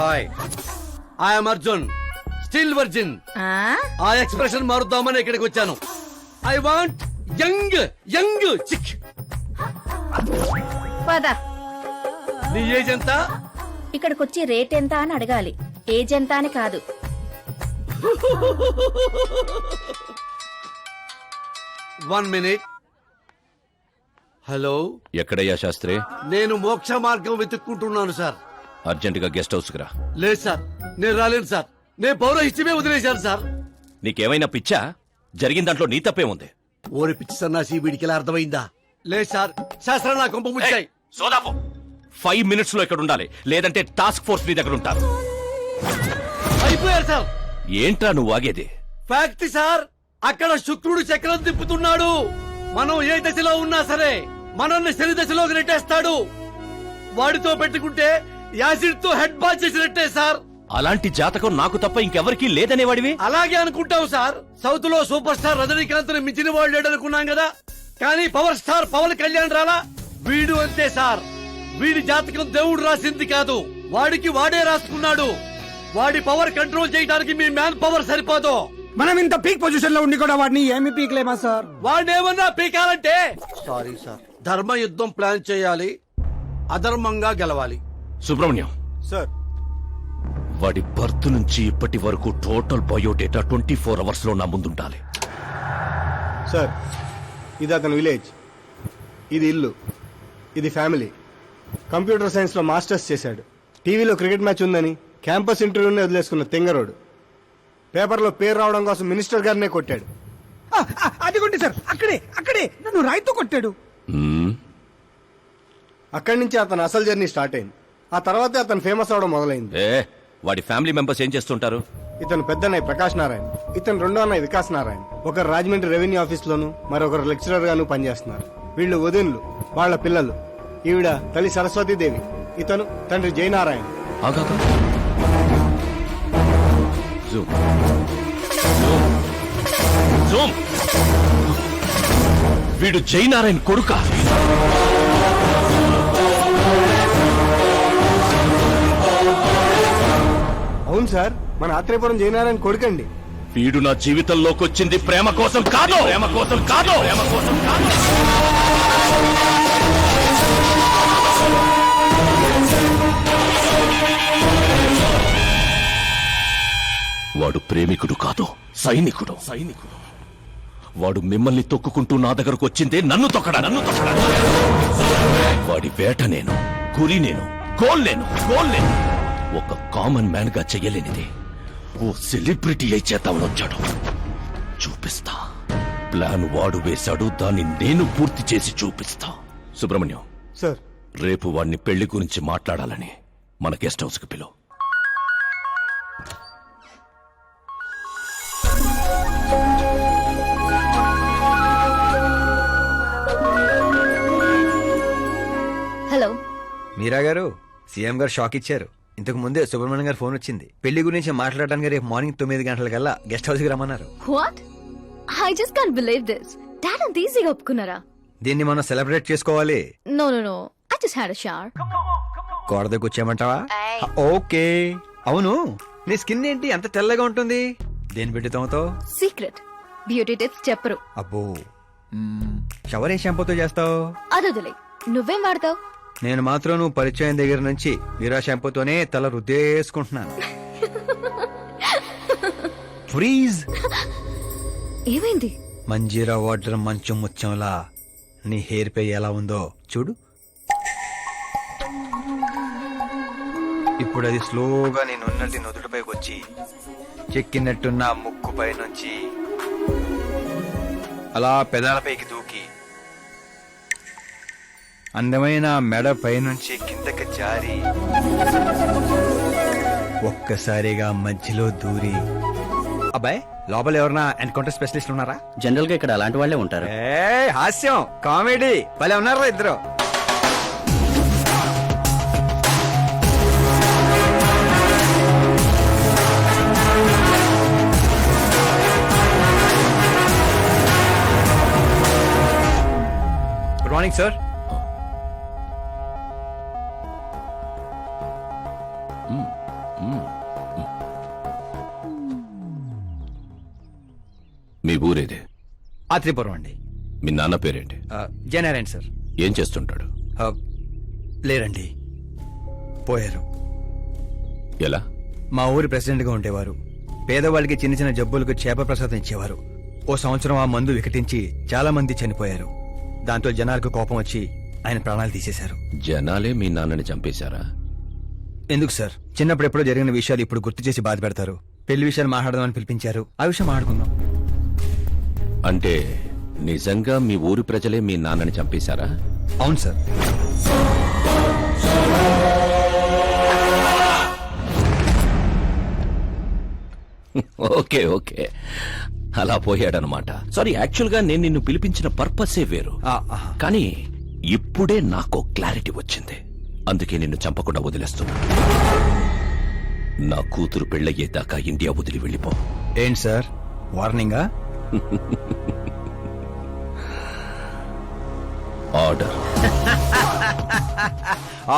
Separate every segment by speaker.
Speaker 1: Hi I'm Arjun still virgin. ఆ expression మారుద్దామని ఇక్కడికి వచ్చాను. I want young young chick.
Speaker 2: పద.
Speaker 1: నీ ఏజ్ ఎంత?
Speaker 2: ఇక్కడికొచ్చి రేట్ ఎంత అని అడగాలి, ఏజ్ ఎంత అని కాదు.
Speaker 1: One minute. హలో,
Speaker 3: ఎక్కడయ్యా శాస్త్రి?
Speaker 1: నేను మోక్ష మార్గం వెతుక్కుంటున్నాను సార్.
Speaker 3: అర్జెంటుగా గెస్ట్ హౌస్ కు రా.
Speaker 1: లేదు సార్, నేను రాలేను సార్. నేను పౌరహిత్యమే వదిలేశాను సార్.
Speaker 3: నీకేమైనా పిచ్చా? జరిగిన దాంట్లో నీ తప్పే ఉంది.
Speaker 1: ఓరి పిచ్చి సన్నాసి, వీడికి ఇలా అర్థమైందా? లేదు సార్, శాస్త్రం నా కొంప ముచ్చాయి.
Speaker 3: సోదాపు 5 minutes లో ఇక్కడ ఉండాలి, లేదంటే టాస్క్ ఫోర్స్ నీ దగ్గర ఉంటారు.
Speaker 1: అయిపోయారు సార్.
Speaker 3: ఏంట్రా నువ్వు ఆగేది?
Speaker 1: ఫ్యాక్ట్ సార్, అక్కడ శుక్రుడు చక్రం తిప్పుతున్నాడు. మనం ఏ దశలో ఉన్నా సరే మనల్ని శని దశలోకి నెట్టేస్తాడు. వాడితో పెట్టుకుంటే యాసిడ్ తో హెడ్ బాత్ చేసినట్టే సార్.
Speaker 3: అలాంటి జాతకం నాకు తప్ప ఇంకెవరికీ లేదనేవాడివి.
Speaker 1: అలాగే అనుకుంటాం సార్. సౌత్ లో సూపర్ స్టార్ రజనీకాంత్ ని మించిన వాడు లేడనుకున్నాం కదా, కానీ పవర్ స్టార్ పవన్ కళ్యాణ్ రాలా. వీడు అంతే సార్. వీడి జాతకం దేవుడు రాసింది కాదు, వాడికి వాడే రాసుకున్నాడు. వాడి పవర్ కంట్రోల్ చేయడానికి మీ మ్యాన్ పవర్ సరిపోదు.
Speaker 4: మనం ఇంత పీక్ పొజిషన్ లో ఉండి కూడా వాడిని ఏమి పీక్లేమా సార్?
Speaker 1: వాడేమన్నా పీకాలంటే సారీ సార్, ధర్మ యుద్ధం ప్లాన్ చేయాలి, అధర్మంగా గెలవాలి.
Speaker 3: సుబ్రహ్మణ్యం
Speaker 5: సార్,
Speaker 3: వాడి బర్త్ నుంచి ఇప్పటి వరకు టోటల్ బయోడేటా 24 hours లో నా ముందుండాలి.
Speaker 5: సార్, ఇది అతని విలేజ్, ఇది ఇల్లు, ఇది ఫ్యామిలీ. కంప్యూటర్ సైన్స్ లో మాస్టర్స్ చేశాడు. టీవీలో క్రికెట్ మ్యాచ్ ఉందని క్యాంపస్ ఇంటర్వ్యూని వదిలేసుకున్న తెంగరోడు. పేపర్లో పేరు రావడం కోసం మినిస్టర్ గారినే కొట్టాడు.
Speaker 4: అదిగోండి సార్, అక్కడే అక్కడే నన్ను రాయితో కొట్టాడు.
Speaker 5: అక్కడి నుంచి అతను అసలు జర్నీ స్టార్ట్ అయింది. ఆ తర్వాతే అతను ఫేమస్ అవడం మొదలైంది.
Speaker 3: వాడి ఫ్యామిలీ మెంబర్స్ ఏం చేస్తుంటారు?
Speaker 5: ఇతను పెద్దన్నయ్య ప్రకాష్ నారాయణ, ఇతను రెండో అన్నయ్య వికాస్ నారాయణ. ఒకరు రాజమండ్రి రెవెన్యూ ఆఫీస్ లోను, మరొకరు లెక్చరర్ గాను పనిచేస్తున్నారు. వీళ్ళు వదినులు, వాళ్ళ పిల్లలు. ఈవిడ తల్లి సరస్వతీదేవి, ఇతను తండ్రి జయనారాయణ.
Speaker 3: వీడు జయనారాయణ కొడుక?
Speaker 5: అవును సార్, మన ఆత్రేయపురం జయనారాయణ కొడుకండి.
Speaker 3: వీడు నా జీవితంలోకి వచ్చింది ప్రేమ కోసం కాదు, ప్రేమ కోసం కాదు, ప్రేమ కోసం కాదు. వాడు ప్రేమికుడు కాదు, సైనికుడు. వాడు మిమ్మల్ని తొక్కుకుంటూ నా దగ్గరకు వచ్చిందే నన్ను తొక్కడా. వాడి వేట నేను, గురి నేను, గోల్ నేను. ఒక కామన్ మ్యాన్ గా చెయ్యలేనిది ఓ సెలబ్రిటీ అయి చేద్దామని వచ్చాడు. చూపిస్తా. ప్లాన్ వాడు వేశాడు, దాన్ని నేను పూర్తి చేసి చూపిస్తా. సుబ్రహ్మణ్యం
Speaker 5: సార్,
Speaker 3: రేపు వాడిని పెళ్లి గురించి మాట్లాడాలని మన గెస్ట్ హౌస్ కి పిలువు.
Speaker 2: హలో.
Speaker 6: మీరా గారు, సీఎం గారు షాక్ ఇచ్చారు. ఇంతకు ముందే సుబ్రహ్మణ్యం గారు ఫోన్ వచ్చింది. పెళ్లి గురించి మాట్లాడడానికి రేపు మార్నింగ్ 9 గంటలకల్లా గెస్ట్ హౌస్ కి రమ్మన్నారు.
Speaker 7: What? I just can't believe this. Dad అంత ఈజీగా ఒప్పుకున్నారా?
Speaker 6: దీన్ని మనం సెలబ్రేట్ చేసుకోవాలి.
Speaker 7: No no no, I just had a shower.
Speaker 6: కోడదకు వచ్చామంటావా? ఓకే. అవును, నీ స్కిన్ ఏంటి అంత తెల్లగా ఉంటుంది? దేని పెట్టి తోమతావు?
Speaker 7: సీక్రెట్. బ్యూటీ టిప్స్ చెప్పరు.
Speaker 6: అబ్బో. షవర్ ఏ షాంపూతో చేస్తావు?
Speaker 7: అదొదిలే, నువ్వేం వాడతావు?
Speaker 6: నేను మాత్రం నువ్వు పరిచయం దగ్గర నుంచి మీరా షాంపూతోనే తల రుద్దేసుకుంటున్నాను. ఫ్రీజ్.
Speaker 7: ఏమైంది?
Speaker 6: మంజీరా వాటర్ మంచు ముత్యంలా నీ హెయిర్ పై ఎలా ఉందో చూడు. ఇప్పుడు అది స్లోగా నేను ఉన్నట్టు నుదుటిపైకి వచ్చి చెక్కినట్టున్న ముక్కుపై నుంచి అలా పెదాలపైకి దూకి అందమైన మెడ పైనుంచి కిందకి జారి ఒక్కసారిగా మధ్యలో దూరి. అబ్బాయి, లోపల ఎవరన్నా ఎన్కౌంటర్ స్పెషలిస్ట్ ఉన్నారా?
Speaker 8: జనరల్ గా ఇక్కడ అలాంటి వాళ్ళే ఉంటారు.
Speaker 6: హాస్యం, కామెడీ భలే ఉన్నారా ఇద్దరు. Good morning sir.
Speaker 3: ఊరేదే?
Speaker 6: ఆత్రిపురం అండి.
Speaker 3: మీ నాన్న పేరేంటి?
Speaker 6: జయనారాయణ సార్.
Speaker 3: ఏం చేస్తుంటాడు?
Speaker 6: లేరండి, పోయారు.
Speaker 3: ఎలా?
Speaker 6: మా ఊరి ప్రెసిడెంట్గా ఉండేవారు. పేదవాళ్ళకి చిన్న చిన్న జబ్బులకు చేప ప్రసాదం ఇచ్చేవారు. ఓ సంవత్సరం ఆ మందు వికటించి చాలా మంది చనిపోయారు. దాంతో జనాలకు కోపం వచ్చి ఆయన ప్రాణాలు తీసేశారు.
Speaker 3: జనాలే మీ నాన్నని చంపేశారా?
Speaker 6: ఎందుకు సార్, చిన్నప్పుడు ఎప్పుడో జరిగిన విషయాలు ఇప్పుడు గుర్తు చేసి బాధ పెడతారు. పెళ్లి విషయాలు మాట్లాడదామని పిలిపించారు, ఆ విషయం మాట్లాడుకుందాం.
Speaker 3: అంటే నిజంగా మీ ఊరి ప్రజలే మీ నాన్నని చంపేశారా?
Speaker 6: అవును సార్.
Speaker 3: ఓకే ఓకే, అలా పోయాడనమాట. సారీ, యాక్చువల్ గా నేను నిన్ను పిలిపించిన పర్పసే వేరు. కానీ ఇప్పుడే నాకు క్లారిటీ వచ్చింది. అందుకే నిన్ను చంపకుండా వదిలేస్తున్నా. నా కూతురు పెళ్ళయ్యేదాకా ఇండియా వదిలి వెళ్ళిపో.
Speaker 6: ఏంటి సార్, వార్నింగా?
Speaker 3: ఆర్డర్.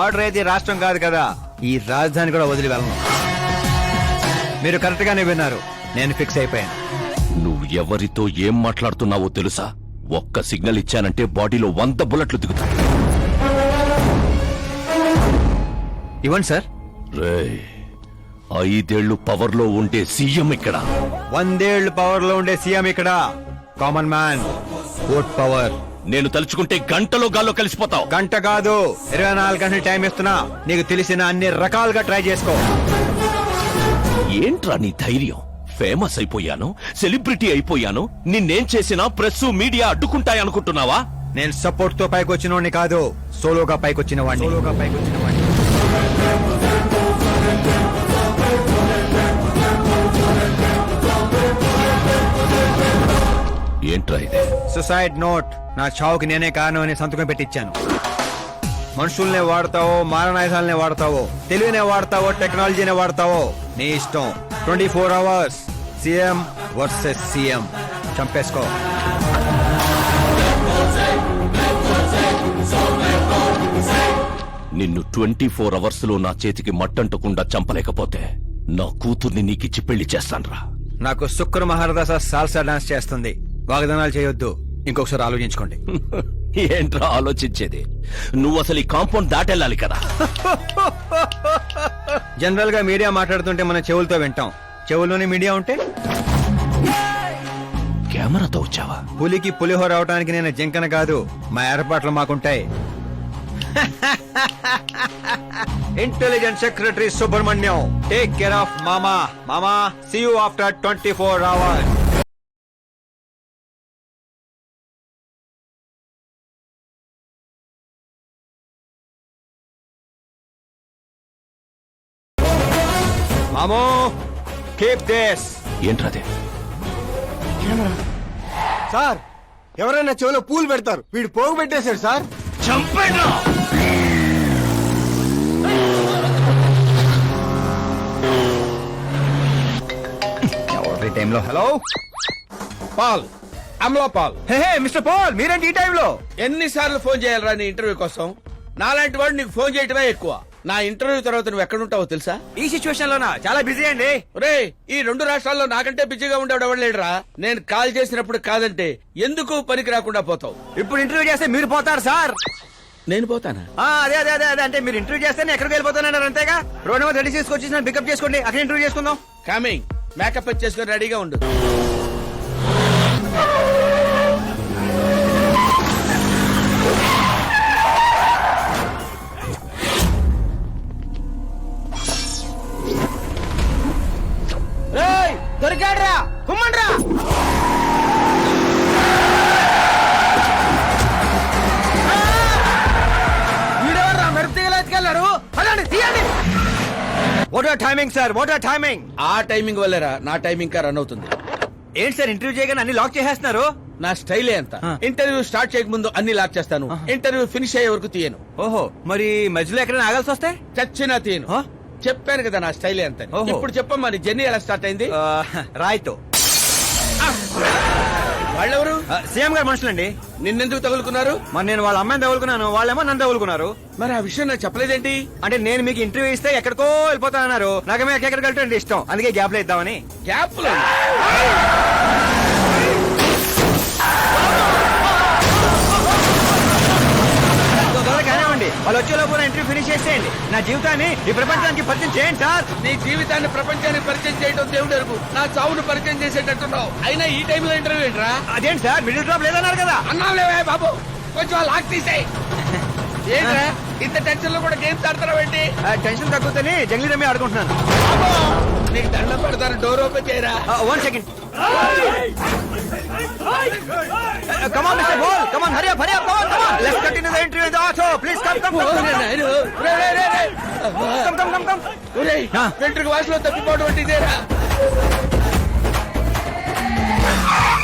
Speaker 6: ఆర్డర్ అయితే రాష్ట్రం కాదు కదా, ఈ రాజధాని కూడా వదిలి వెళ్ళను. మీరు కరెక్ట్ గానే విన్నారు, నేను ఫిక్స్ అయిపోయాను.
Speaker 3: నువ్వు ఎవరితో ఏం మాట్లాడుతున్నావో తెలుసా? ఒక్క సిగ్నల్ ఇచ్చానంటే బాడీలో 100 బుల్లెట్లు దిగుతాయి.
Speaker 6: ఇవ్వండి సార్.
Speaker 3: రేయ్, 5 ఏళ్లు పవర్ లో ఉండే సీఎం ఇక్కడ.
Speaker 6: 100 ఏళ్లు పవర్ లో ఉండే సీఎం ఇక్కడ. Common man, vote power.
Speaker 3: నేను తలుచుకుంటే గంటలో గాల్లో కలిసిపోతావు.
Speaker 6: గంట కాదు, 24 గంటలు టైం ఇస్తున్నా. నీకు తెలిసిన అన్ని రకాలుగా ట్రై చేసుకో.
Speaker 3: ఏంట్రా నీ ధైర్యం? ఫేమస్ అయిపోయాను, సెలబ్రిటీ అయిపోయాను, నిన్నేం చేసినా ప్రెస్ మీడియా అడ్డుకుంటాయనుకుంటున్నావా?
Speaker 6: నేను సపోర్ట్ తో పైకి వచ్చిన కాదు, సోలోగా పైకి వచ్చిన వాడిని.
Speaker 3: ఏంట్రా ఇది?
Speaker 6: Suicide note. నా చావుకి నేనే కారణం అని సంతకం పెట్టించాను. మనుషుల్నే వాడతావో, మారణాయుధాలనే వాడతావో, తెలివినే వాడతావో, టెక్నాలజీనే వాడతావో, నీ ఇష్టం. 24 అవర్స్ సీఎం వర్సెస్ సీఎం. చంపేసుకో.
Speaker 3: నిన్ను 24 అవర్స్ లో నా చేతికి మట్టంటకుండా చంపలేకపోతే నా కూతుర్ని నీకిచ్చి పెళ్లి చేస్తాన్రా.
Speaker 6: నాకు శుక్ర మహారదాస సాల్సా డాన్స్ చేస్తుంది. వాగ్దానాలు చేయొద్దు, ఇంకొకసారి ఆలోచించుకోండి.
Speaker 3: ఏంట్రా ఆలోచించేది? నువ్వు అసలు ఈ కాంపౌండ్ దాటెళ్ళాలి కదా.
Speaker 6: జనరల్ గా మీడియా మాట్లాడుతుంటే మన చెవులతో వింటాం, చెవుల్లోనే మీడియా ఉంటే?
Speaker 3: కెమెరాతో వచ్చావా?
Speaker 6: పులికి పులిహోర అవడానికి నేను జింకన కాదు, మా ఏర్పాట్లు మాకుంటాయి. Intelligence secretary Subrahmanyam, take care of మామా. మామా, సీ యూ ఆఫ్టర్ 24 అవర్స్. మామో, కీప్ దిస్.
Speaker 3: ఏంట్రాదే?
Speaker 5: సార్, ఎవరైనా చెవిలో పూలు పెడతారు, వీడు పోగు పెట్టేశాడు సార్.
Speaker 3: చంపేనా?
Speaker 6: ఎవరి టైంలో? Hello
Speaker 1: Paul, Amala Paul.
Speaker 6: Hey mister Paul, మీరేంటి ఈ టైంలో?
Speaker 1: ఎన్నిసార్లు ఫోన్ చేయాలరా నీ ఇంటర్వ్యూ కోసం? నాలాంటి వాడు నీకు ఫోన్ చేయటమే ఎక్కువ. నా ఇంటర్వ్యూ తర్వాత నువ్వు ఎక్కడుంటావో తెలుసా?
Speaker 6: ఈ సిచ్యువేషన్ లోనా? చాలా బిజీ అండి.
Speaker 1: రే, ఈ 2 రాష్ట్రాల్లో నాకంటే బిజీగా ఉండేవాడు ఎవడు లేడురా. నేను కాల్ చేసినప్పుడు కాదంటే ఎందుకు పనికి రాకుండా పోతావు?
Speaker 6: ఇప్పుడు ఇంటర్వ్యూ చేస్తే మీరు పోతారు సార్.
Speaker 1: నేను పోతానా?
Speaker 6: అదే అదే అదే అదే, అంటే మీరు ఇంటర్వ్యూ చేస్తే నేను ఎక్కడికి వెళ్ళిపోతానన్నారు అంతేగా. రోడ్ నెంబర్ 36 వచ్చి నన్ను పికప్ చేసుకోండి, అక్కడ ఇంటర్వ్యూ చేసుకుందాం.
Speaker 1: కమింగ్. మేకప్ చేసుకుని రెడీగా ఉండు. దొరికాడ్రా, కుమ్మండ్రా. వీడెవర్రా మెరుపుతీగలేసుకెళ్లారు? పదండి, తీయండి.
Speaker 6: What are timing sir, what are timing?
Speaker 1: ఆ టైమింగ్ వల్లేరా నా టైమింగ్ కా రన్ అవుతుంది.
Speaker 6: ఏంటి సార్, ఇంటర్వ్యూ చేయగానే అన్ని లాక్ చేసేస్తున్నారు?
Speaker 1: నా స్టైలే అంత. ఇంటర్వ్యూ స్టార్ట్ చేయక ముందు అన్ని లాక్ చేస్తాను, ఇంటర్వ్యూ ఫినిష్ అయ్యే వరకు తీయను.
Speaker 6: ఓహో, మరి మధ్యలో ఎక్కడైనా ఆగాల్సి వస్తే?
Speaker 1: చచ్చినా తీయను. చెప్పాను కదా నా స్టైలే అంత. ఇప్పుడు చెప్పమ్మా, నీ జర్నీ ఎలా స్టార్ట్ అయింది?
Speaker 6: రాయ్తో.
Speaker 1: వాళ్ళెవరు?
Speaker 6: సీఎం గారు మనుషులండి.
Speaker 1: నిన్నెందుకు తగులుకున్నారు?
Speaker 6: మరి నేను వాళ్ళ అమ్మాయిని తగులుకున్నాను, వాళ్ళేమో నన్ను తగులుకున్నారు.
Speaker 1: మరి ఆ విషయం నాకు చెప్పలేదేంటి?
Speaker 6: అంటే నేను మీకు ఇంటర్వ్యూ ఇస్తే ఎక్కడికో వెళ్ళిపోతానన్నారు, నాకేమో ఎక్కడికి వెళ్ళటం ఇష్టం, అందుకే గ్యాప్ లో ఇద్దామని.
Speaker 1: గ్యాప్
Speaker 6: వాళ్ళు వచ్చేలోపు ఇంటర్వ్యూ ఫినిష్ చేసేయండి. నా జీవితాన్ని ఈ ప్రపంచానికి పరిచయం చేయండి సార్.
Speaker 1: నీ జీవితాన్ని ప్రపంచానికి పరిచయం చేయడం దేవుడు ఎరుగు. నా చావును పరిచయం చేసేటట్టున్నావు. అయినా ఈ టైంలో ఇంటర్వ్యూ ఏంట్రా?
Speaker 6: అదేంటి సార్ మిడిల్ డ్రాప్ లేదన్నారు కదా.
Speaker 1: అన్నావులేవే బాబు, కొంచెం లాక్ తీసేయ్. ఏంట్రా ఇంత టెన్షన్ లో కూడా గేమ్స్ ఆడతావు ఏంటి?
Speaker 6: టెన్షన్ తగ్గుతుంది జంగ్లీ రమ్మి ఆడుకుంటున్నాను.
Speaker 1: బాబు, నీకు దండం పెడతాను, డోర్ ఓపెన్ చేయరా.
Speaker 6: 1 second. Come on, Mr. Ball. Come on, hurry up, come on. Let's continue the interview in the auto. Please come.
Speaker 1: వెంట్రుకు వాసులో తప్పిపోవడం వంటిదేరా.